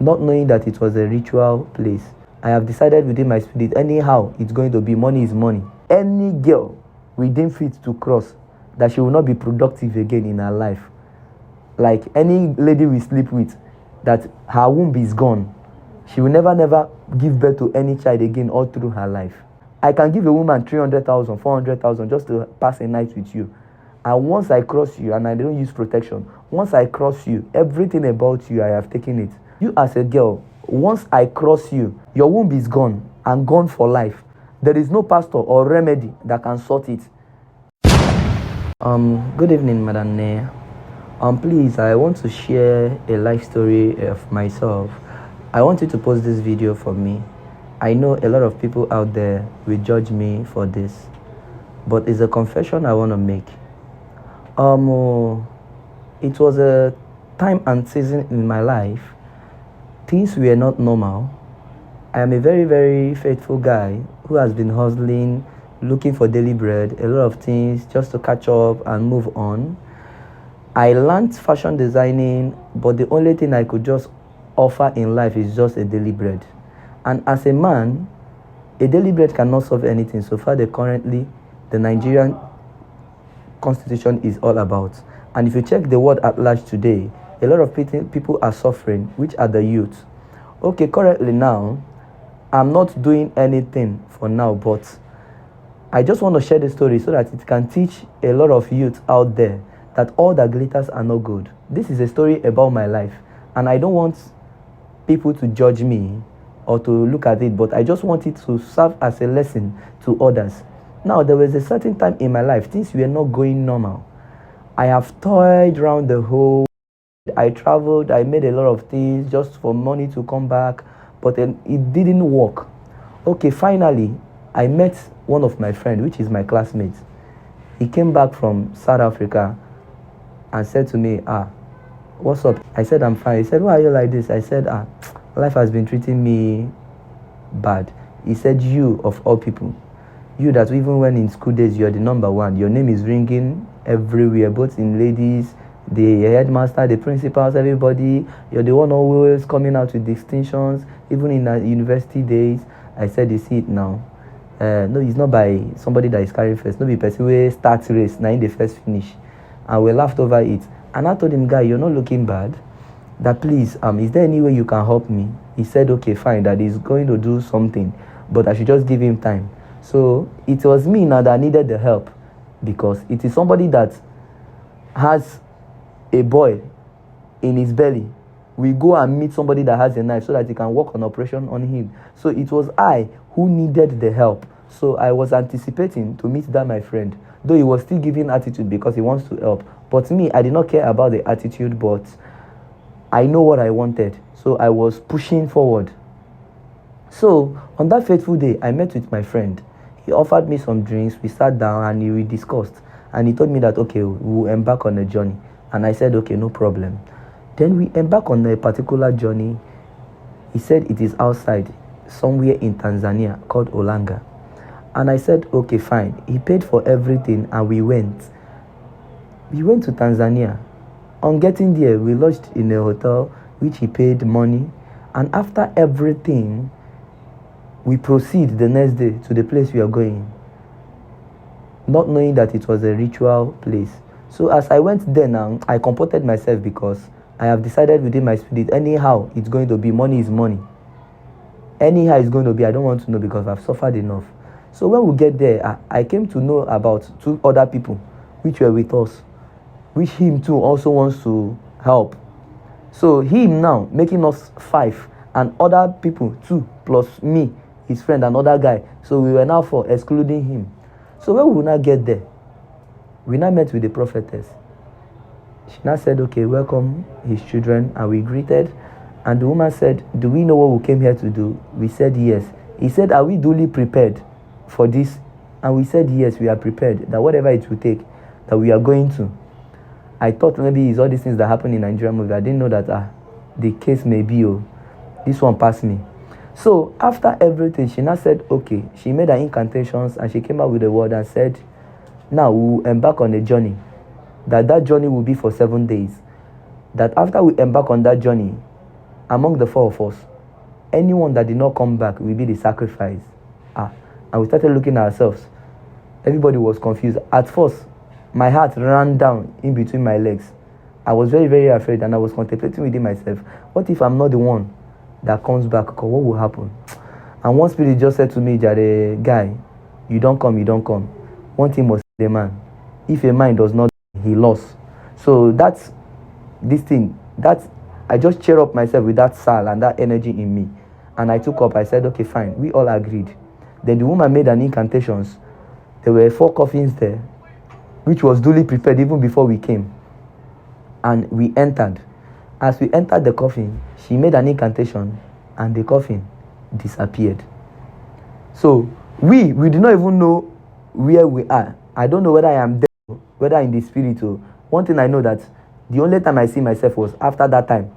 not knowing that it was a ritual place. I have decided within my spirit, anyhow it's going to be, money is money. Any girl we deem fit to cross, that she will not be productive again in her life. Like any lady we sleep with, that her womb is gone. She will never give birth to any child again all through her life. I can give a woman 300,000, 400,000 just to pass a night with you. And once I cross you, and I don't use protection, once I cross you, everything about you, I have taken it. You as a girl, once I cross you, your womb is gone and gone for life. There is no pastor or remedy that can sort it. Good evening, M0ney. Please, I want to share a life story of myself. I want you to post this video for me. I know a lot of people out there will judge me for this, but it's a confession I want to make. It was a time and season in my life. Things were not normal. I am a very, very faithful guy who has been hustling, looking for daily bread, a lot of things just to catch up and move on. I learned fashion designing, but the only thing I could just offer in life is just a daily bread. And as a man, a daily bread cannot solve anything. So far, currently, the Nigerian constitution is all about. And if you check the world at large today, a lot of people are suffering, which are the youth. Okay, currently now, I'm not doing anything for now, but I just want to share the story so that it can teach a lot of youth out there that all that glitters are not good. This is a story about my life, and I don't want people to judge me or to look at it, but I just want it to serve as a lesson to others. Now, there was a certain time in my life, things were not going normal. I have toiled around the whole. I traveled, I made a lot of things just for money to come back, but then it didn't work. Okay, finally, I met one of my friends, which is my classmate. He came back from South Africa and said to me, what's up? I said, I'm fine. He said, why are you like this? I said, life has been treating me bad. He said, you of all people, you that even when in school days, you're the number one. Your name is ringing everywhere, both in ladies, the headmaster, the principals, everybody. You're the one always coming out with distinctions, even in university days. I said, you see it now. No, it's not by somebody that is carrying first. No, be person who starts race, now in the first finish. And we laughed over it. And I told him, guy, you're not looking bad. That please, is there any way you can help me? He said, okay, fine, that he's going to do something, but I should just give him time. So it was me now that needed the help, because it is somebody that has a boy in his belly. We go and meet somebody that has a knife so that he can work on operation on him. So it was I who needed the help. So I was anticipating to meet that my friend, though he was still giving attitude because he wants to help. But me, I did not care about the attitude, but I know what I wanted. So I was pushing forward. So on that fateful day, I met with my friend. He offered me some drinks. We sat down and we discussed. And he told me that, okay, we'll embark on a journey. And I said, okay, no problem. Then we embark on a particular journey. He said it is outside, somewhere in Tanzania, called Olanga. And I said, okay, fine. He paid for everything and we went. We went to Tanzania. On getting there, we lodged in a hotel, which he paid money. And after everything, we proceed the next day to the place we are going, not knowing that it was a ritual place. So as I went there now, I comported myself because I have decided within my spirit, anyhow it's going to be, money is money. Anyhow it's going to be, I don't want to know because I've suffered enough. So when we get there, I came to know about 2 other people which were with us, which him too also wants to help. So him now making us 5, and other people 2 plus me, his friend, another guy. So we were now 4, excluding him. So when we will now get there, we now met with the prophetess. She now said, okay, welcome his children, and we greeted. And the woman said, do we know what we came here to do? We said yes. He said, are we duly prepared for this? And we said yes, we are prepared, that whatever it will take, that we are going to. I thought maybe it's all these things that happen in Nigerian movie. I didn't know that the case may be, this one passed me. So after everything, she now said, okay, she made her incantations and she came out with the word and said, now we will embark on a journey. That journey will be for 7 days. That after we embark on that journey, among the four of us, anyone that did not come back will be the sacrifice. And we started looking at ourselves. Everybody was confused. At first, my heart ran down in between my legs. I was very, very afraid, and I was contemplating within myself, what if I'm not the one that comes back? What will happen? And one spirit just said to me, Jare, guy, you don't come. One thing must be the man. If a man does not, he lost. So that's this thing. I just cheer up myself with that soul and that energy in me. And I took up, I said, okay, fine. We all agreed. Then the woman made an incantations. There were 4 coffins there, which was duly prepared even before we came. And we entered. As we entered the coffin, she made an incantation, and the coffin disappeared. So we did not even know where we are. I don't know whether I am dead, whether in the spirit. Or one thing I know, that the only time I see myself was after that time.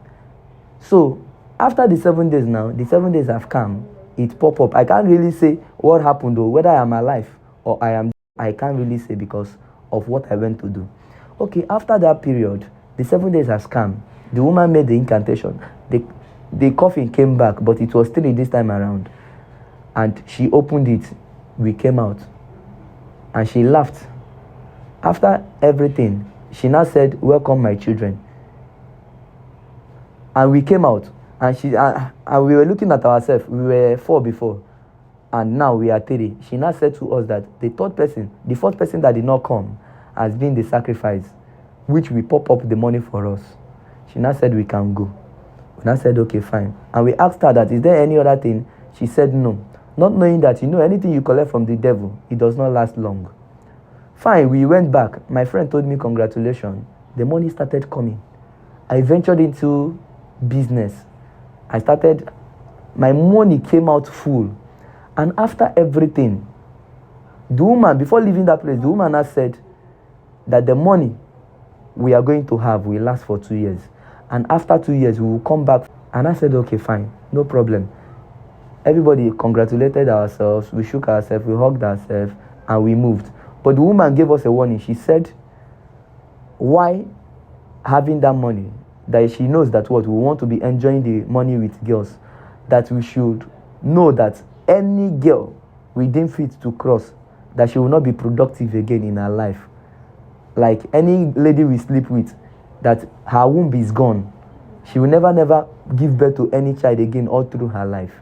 So after the 7 days now, the 7 days have come, it pop up. I can't really say what happened though, whether I am alive or I can't really say because of what I went to do. Okay, after that period, the 7 days has come. The woman made the incantation. The coffin came back, but it was still this time around. And she opened it. We came out. And she laughed. After everything, she now said, welcome my children. And we came out. And and we were looking at ourselves. We were 4 before. And now we are 3. She now said to us that the 4th person that did not come has been the sacrifice, which we pop up the money for us. She now said we can go. We now said, okay, fine. And we asked her that, is there any other thing? She said no. Not knowing that, anything you collect from the devil, it does not last long. Fine, we went back. My friend told me, congratulations. The money started coming. I ventured into business. My money came out full. And after everything, the woman, before leaving that place, the woman has said that the money we are going to have will last for 2 years. And after 2 years, we will come back. And I said, okay, fine, no problem. Everybody congratulated ourselves. We shook ourselves, we hugged ourselves, and we moved. But the woman gave us a warning. She said, why having that money? That she knows that we want to be enjoying the money with girls. That we should know that any girl we deem fit to cross, that she will not be productive again in her life. Like any lady we sleep with, that her womb is gone. She will never give birth to any child again all through her life.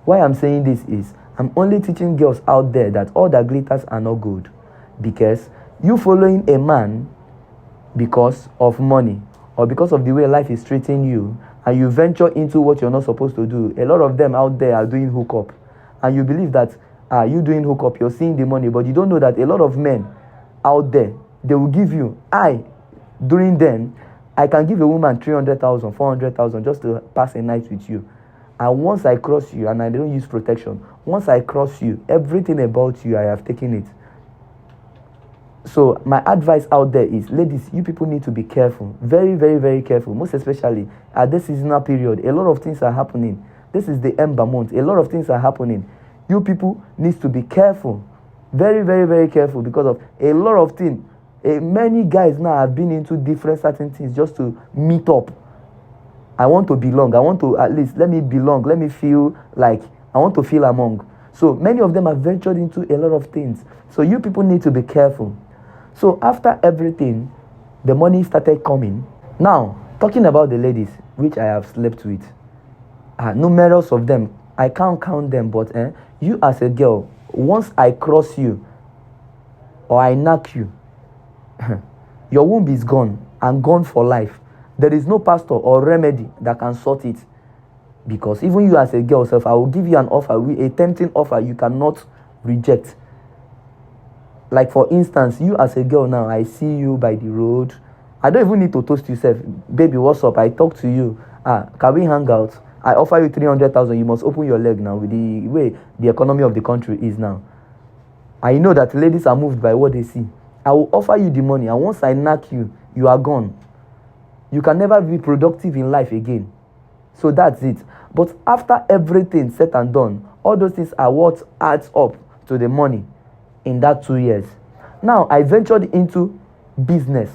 Why I'm saying this is, I'm only teaching girls out there that all that glitters are not good. Because you following a man because of money or because of the way life is treating you, and you venture into what you're not supposed to do. A lot of them out there are doing hookup. And you believe that you doing hookup, you're seeing the money, but you don't know that a lot of men out there, they will give you. During then, I can give a woman 300,000, 400,000 just to pass a night with you. And once I cross you, and I don't use protection, once I cross you, everything about you, I have taken it. So my advice out there is, ladies, you people need to be careful. Very, very, very careful. Most especially at this seasonal period. A lot of things are happening. This is the Ember month. A lot of things are happening. You people need to be careful. Very, very, very careful, because of a lot of things. Many guys now have been into different certain things just to meet up. I want to belong. I want to, at least, let me belong. Let me feel like I want to feel among. So many of them have ventured into a lot of things. So you people need to be careful. So after everything, the money started coming. Now, talking about the ladies, which I have slept with, numerous of them. I can't count them, but you as a girl, once I cross you or I knock you, your womb is gone and gone for life. There is no pastor or remedy that can sort it. Because even you as a girl self, I will give you an offer, a tempting offer you cannot reject. Like for instance, you as a girl now, I see you by the road. I don't even need to toast you, self. Baby, what's up? I talk to you. Can we hang out? I offer you 300,000. You must open your leg now with the way the economy of the country is now. I know that ladies are moved by what they see. I will offer you the money, and once I knock you, you are gone. You can never be productive in life again. So that's it. But after everything said and done, all those things are what adds up to the money in that 2 years. Now, I ventured into business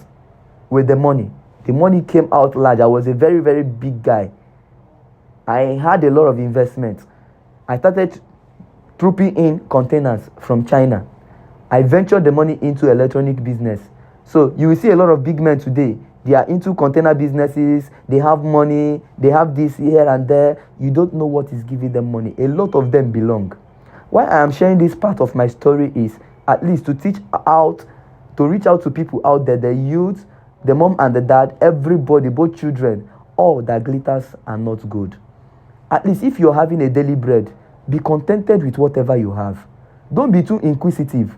with the money. The money came out large. I was a very, very big guy. I had a lot of investment. I started trooping in containers from China. I ventured the money into electronic business. So you will see a lot of big men today. They are into container businesses. They have money. They have this here and there. You don't know what is giving them money. A lot of them belong. Why I am sharing this part of my story is at least to teach out, to reach out to people out there, the youth, the mom and the dad, everybody, both children, all that glitters are not good. At least if you're having a daily bread, be contented with whatever you have. Don't be too inquisitive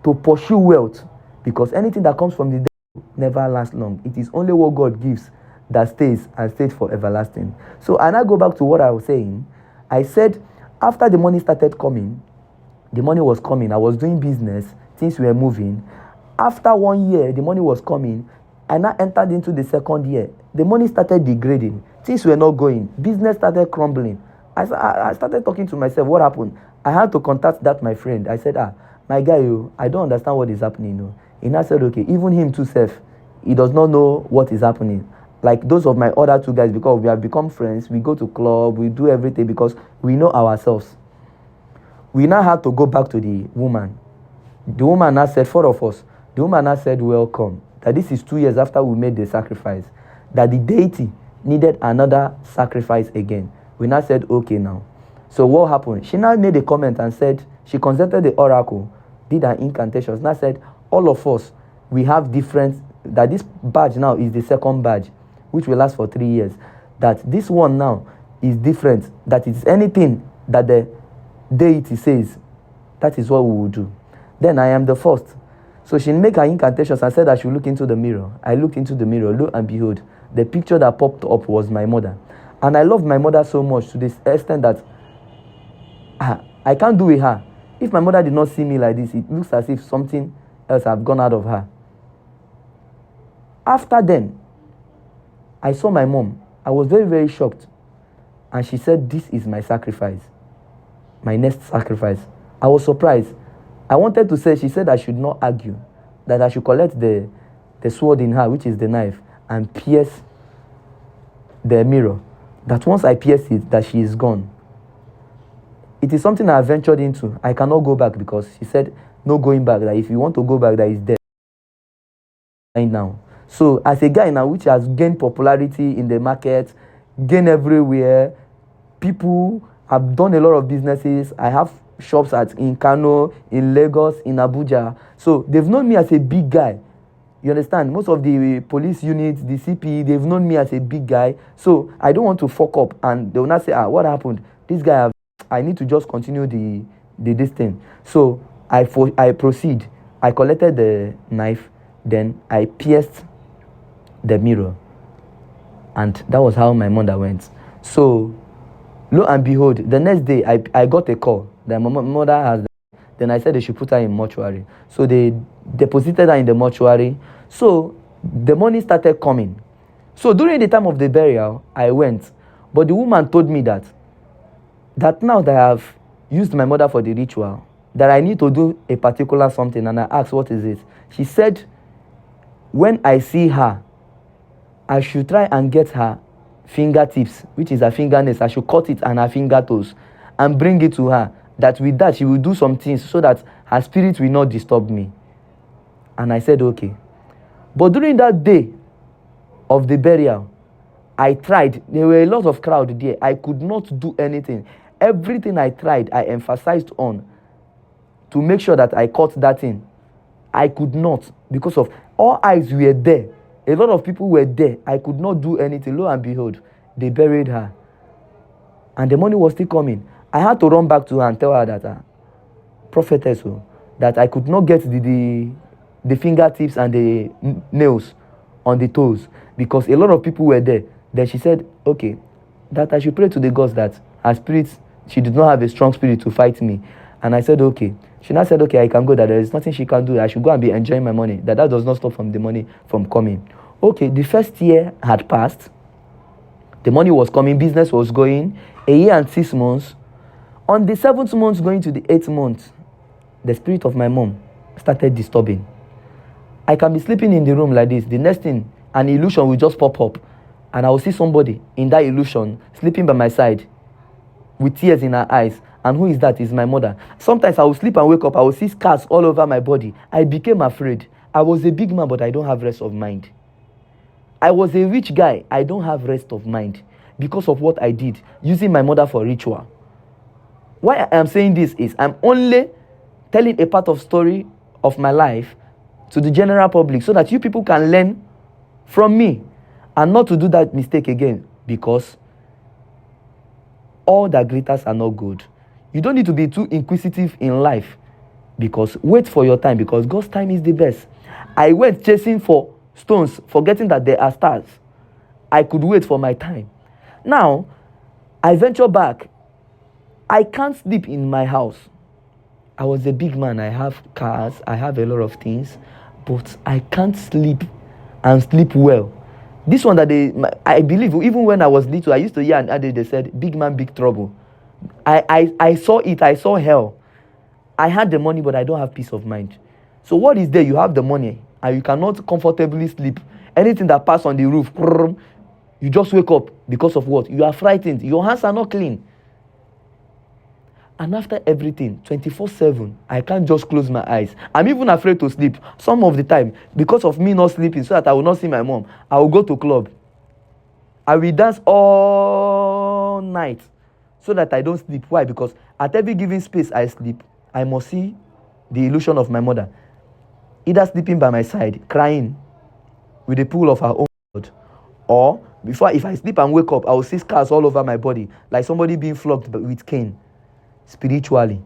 to pursue wealth, because anything that comes from the devil never lasts long. It is only what God gives that stays and stays for everlasting. So I now go back to what I was saying. I said after the money started coming, the money was coming. I was doing business. Things were moving. After 1 year, the money was coming. I now entered into the second year. The money started degrading. Things were not going. Business started crumbling. I started talking to myself. What happened? I had to contact that my friend. I said, my guy, I don't understand what is happening. He now said, okay, even him too self, he does not know what is happening. Like those of my other two guys, because we have become friends, we go to club, we do everything because we know ourselves. We now had to go back to the woman. The woman now said, 4 of us, the woman now said, welcome. That this is 2 years after we made the sacrifice. That the deity needed another sacrifice again. We now said, okay now. So what happened? She now made a comment and said, she consulted the oracle, did her incantations, now said, all of us, we have different, that this badge now is the second badge, which will last for 3 years. That this one now is different, that it's anything that the deity says, that is what we will do. Then I am the first. So she made her incantations and said I should look into the mirror. I looked into the mirror, lo and behold, the picture that popped up was my mother. And I love my mother so much to this extent that I can't do with her. If my mother did not see me like this, it looks as if something else have gone out of her. After then, I saw my mom. I was very, very shocked. And she said, this is my sacrifice. My next sacrifice. I was surprised. I wanted to say, she said I should not argue, that I should collect the sword in her, which is the knife, and pierce the mirror. That once I pierce it, that she is gone. It is something I ventured into. I cannot go back because she said, no going back, that if you want to go back, that is dead. Right now. So as a guy now, which has gained popularity in the market, gained everywhere, people have done a lot of businesses. I have shops in Kano, in Lagos, in Abuja. So they've known me as a big guy. You understand? Most of the police units, the CP, they've known me as a big guy. So I don't want to fuck up and they will not say, what happened? This guy, I need to just continue this thing. So I proceed. I collected the knife, then I pierced the mirror. And that was how my mother went. So lo and behold, the next day I got a call that my mother has. Then I said they should put her in mortuary. So they deposited her in the mortuary. So the money started coming. So during the time of the burial, I went. But the woman told me that now that I have used my mother for the ritual, that I need to do a particular something. And I asked, what is it? She said, when I see her, I should try and get her fingertips, which is her fingernails. I should cut it and her finger toes and bring it to her. That with that, she will do some things so that her spirit will not disturb me. And I said, okay. But during that day of the burial, I tried. There were a lot of crowd there. I could not do anything. Everything I tried, I emphasized on to make sure that I caught that thing. I could not, because of all eyes were there. A lot of people were there. I could not do anything. Lo and behold, they buried her. And the money was still coming. I had to run back to her and tell her that, prophetess, that I could not get the fingertips and the nails on the toes because a lot of people were there. Then she said, okay, that I should pray to the gods that her spirit, she did not have a strong spirit to fight me. And I said, okay. She now said, okay, I can go, that there is nothing she can do. I should go and be enjoying my money. That does not stop from the money from coming. Okay, the first year had passed. The money was coming, business was going. A year and 6 months. On the 7th month, going to the 8th month, the spirit of my mom started disturbing. I can be sleeping in the room like this. The next thing, an illusion will just pop up. and I will see somebody in that illusion sleeping by my side with tears in her eyes. And who is that? Is my mother. Sometimes I will sleep and wake up. I will see scars all over my body. I became afraid. I was a big man, but I don't have rest of mind. I was a rich guy. I don't have rest of mind because of what I did, using my mother for ritual. Why I am saying this is I'm only telling a part of story of my life to the general public so that you people can learn from me and not to do that mistake again, because all that glitters are not good. You don't need to be too inquisitive in life, because wait for your time, because God's time is the best. I went chasing for stones, forgetting that there are stars. I could wait for my time. Now, I venture back. I can't sleep in my house. I was a big man. I have cars. I have a lot of things. But I can't sleep and sleep well. This one that I believe, even when I was little, I used to hear an adage, they said, big man, big trouble. I saw it. I saw hell. I had the money, but I don't have peace of mind. So what is there? You have the money and you cannot comfortably sleep. Anything that passes on the roof, you just wake up because of what? You are frightened. Your hands are not clean. And after everything, 24/7, I can't just close my eyes. I'm even afraid to sleep. Some of the time, because of me not sleeping, so that I will not see my mom, I will go to club. I will dance all night so that I don't sleep. Why? Because at every given space I sleep, I must see the illusion of my mother, either sleeping by my side, crying with the pool of her own blood, or if I sleep and wake up, I will see scars all over my body, like somebody being flogged with cane. Spiritually,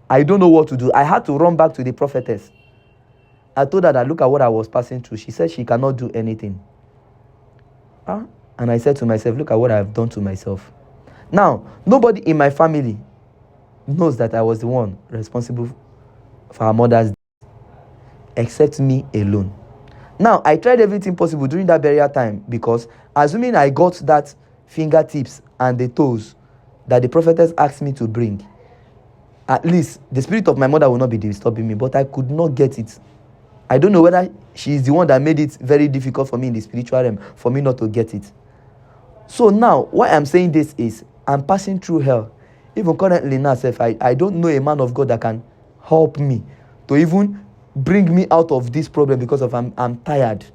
I don't know what to do. I had to run back to the prophetess. I told her that look at what I was passing through. She said she cannot do anything. And I said to myself, look at what I have done to myself. Now, nobody in my family knows that I was the one responsible for her mother's death, except me alone. Now, I tried everything possible during that burial time, because assuming I got that fingertips and the toes that the prophetess asked me to bring, at least the spirit of my mother will not be disturbing me, but I could not get it. I don't know whether she is the one that made it very difficult for me in the spiritual realm for me not to get it. So now, why I'm saying this is, I'm passing through hell. Even currently now, I don't know a man of God that can help me to even bring me out of this problem, because of I'm tired.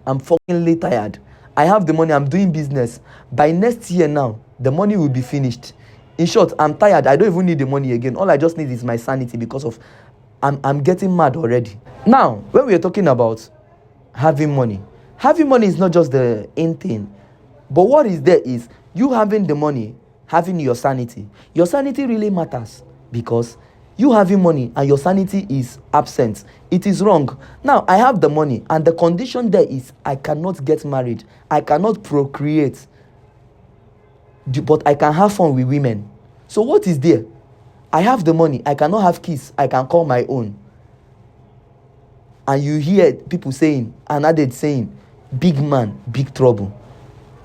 I'm fuckingly tired. I have the money, I'm doing business. By next year now, the money will be finished. In short, I'm tired. I don't even need the money again. All I just need is my sanity, because of I'm getting mad already. Now, when we are talking about having money is not just the in thing. But what is there is you having the money, having your sanity. Your sanity really matters, because you having money and your sanity is absent. It is wrong. Now, I have the money, and the condition there is I cannot get married. I cannot procreate. But I can have fun with women. So what is there? I have the money. I cannot have kids. I can call my own. And you hear people saying, and adage saying, big man, big trouble.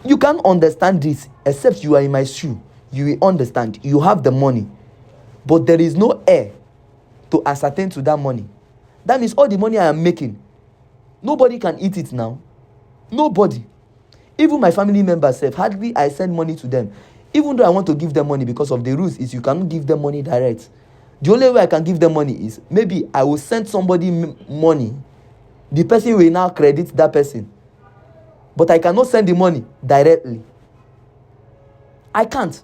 You can't understand this except you are in my shoe. You will understand. You have the money, but there is no heir to ascertain to that money. That means all the money I am making, nobody can eat it now. Nobody. Even my family members say, hardly I send money to them. Even though I want to give them money, because of the rules is you cannot give them money direct. The only way I can give them money is maybe I will send somebody money. The person will now credit that person. But I cannot send the money directly. I can't.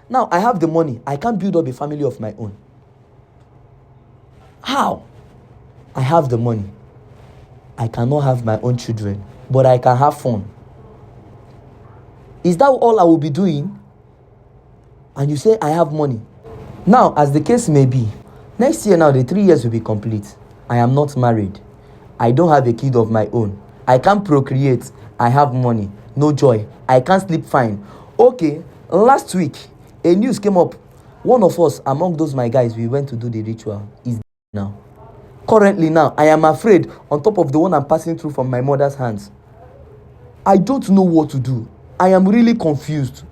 Now I have the money. I can't build up a family of my own. How? I have the money. I cannot have my own children, but I can have fun. Is that all I will be doing? And you say I have money. Now, as the case may be, next year now the 3 years will be complete. I am not married. I don't have a kid of my own. I can't procreate. I have money. No joy. I can't sleep fine. Okay, last week, a news came up. One of us, among those my guys, we went to do the ritual, is now. Currently now, I am afraid, on top of the one I'm passing through from my mother's hands. I don't know what to do. I am really confused.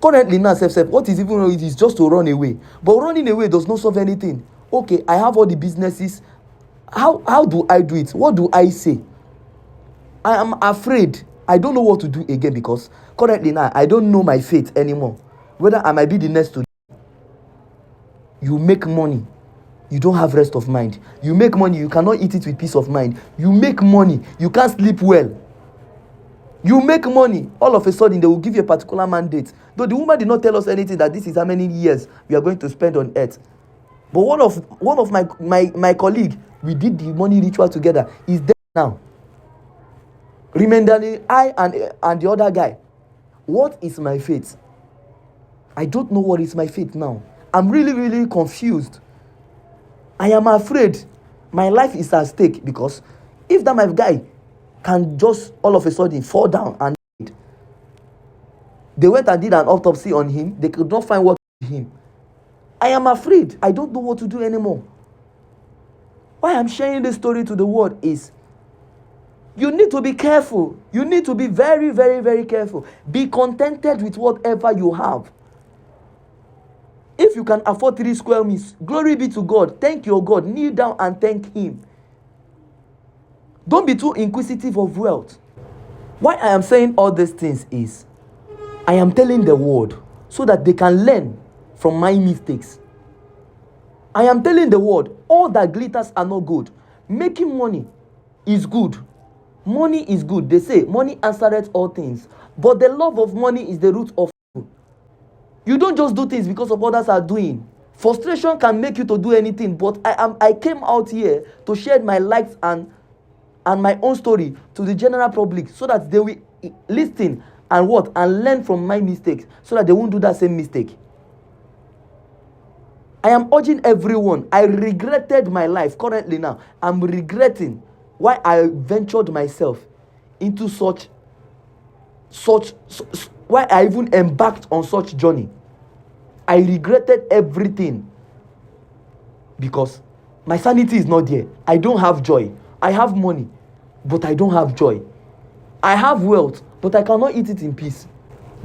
Currently now, what is even it is just to run away. But running away does not solve anything. Okay, I have all the businesses. How do I do it? What do I say? I am afraid. I don't know what to do again, because currently now I don't know my fate anymore. Whether I might be the next to. You make money, you don't have rest of mind. You make money, you cannot eat it with peace of mind. You make money, you can't sleep well. You make money, all of a sudden they will give you a particular mandate. Though the woman did not tell us anything that this is how many years we are going to spend on earth. But one of my colleague, we did the money ritual together, is dead now. Remaining I and the other guy. What is my fate? I don't know what is my fate now. I'm really, really confused. I am afraid my life is at stake, because if that my guy can just all of a sudden fall down and die, they went and did an autopsy on him, they could not find what killed him. I am afraid. I don't know what to do anymore. Why I'm sharing this story to the world is, you need to be careful. You need to be very, very, very careful. Be contented with whatever you have. If you can afford 3 square meters, glory be to God. Thank your God. Kneel down and thank Him. Don't be too inquisitive of wealth. Why I am saying all these things is, I am telling the world so that they can learn from my mistakes. I am telling the world, all that glitters are not good. Making money is good. Money is good. They say money answereth all things. But the love of money is the root of evil. You don't just do things because of others are doing. Frustration can make you to do anything. But I came out here to share my life and my own story to the general public, so that they will listen and learn from my mistakes, so that they won't do that same mistake. I am urging everyone. I regretted my life currently now. I'm regretting why I ventured myself into why I even embarked on such journey. I regretted everything, because my sanity is not there. I don't have joy. I have money, but I don't have joy. I have wealth, but I cannot eat it in peace.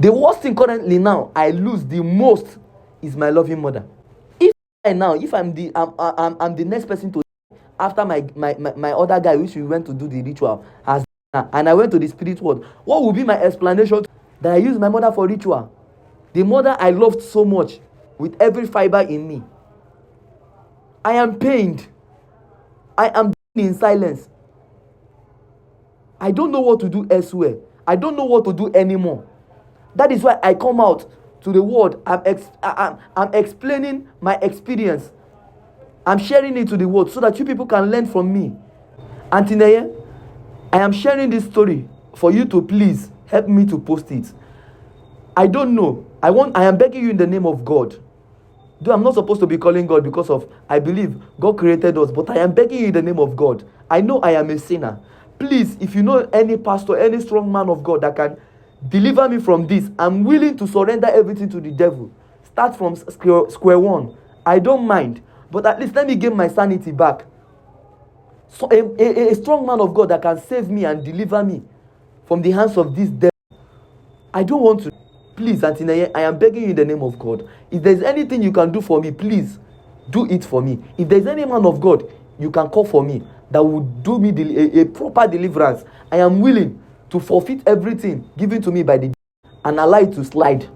The worst thing currently now I lose the most is my loving mother. If I'm the next person to, after my other guy, which we went to do the ritual, and I went to the spirit world, what will be my explanation that I used my mother for ritual? The mother I loved so much with every fiber in me. I am pained. I am in silence. I don't know what to do elsewhere. I don't know what to do anymore. That is why I come out to the world. I'm explaining my experience. I'm sharing it to the world so that you people can learn from me. Auntie Neye, I am sharing this story for you to please help me to post it. I don't know. I am begging you in the name of God. Though I'm not supposed to be calling God, because of, I believe God created us, but I am begging you in the name of God. I know I am a sinner. Please, if you know any pastor, any strong man of God that can deliver me from this, I'm willing to surrender everything to the devil. Start from square one. I don't mind. But at least let me gain my sanity back. So a strong man of God that can save me and deliver me from the hands of this devil. I don't want to. Please, Auntie Neye, I am begging you in the name of God. If there's anything you can do for me, please do it for me. If there's any man of God you can call for me that would do me a proper deliverance, I am willing to forfeit everything given to me by the and allow it to slide.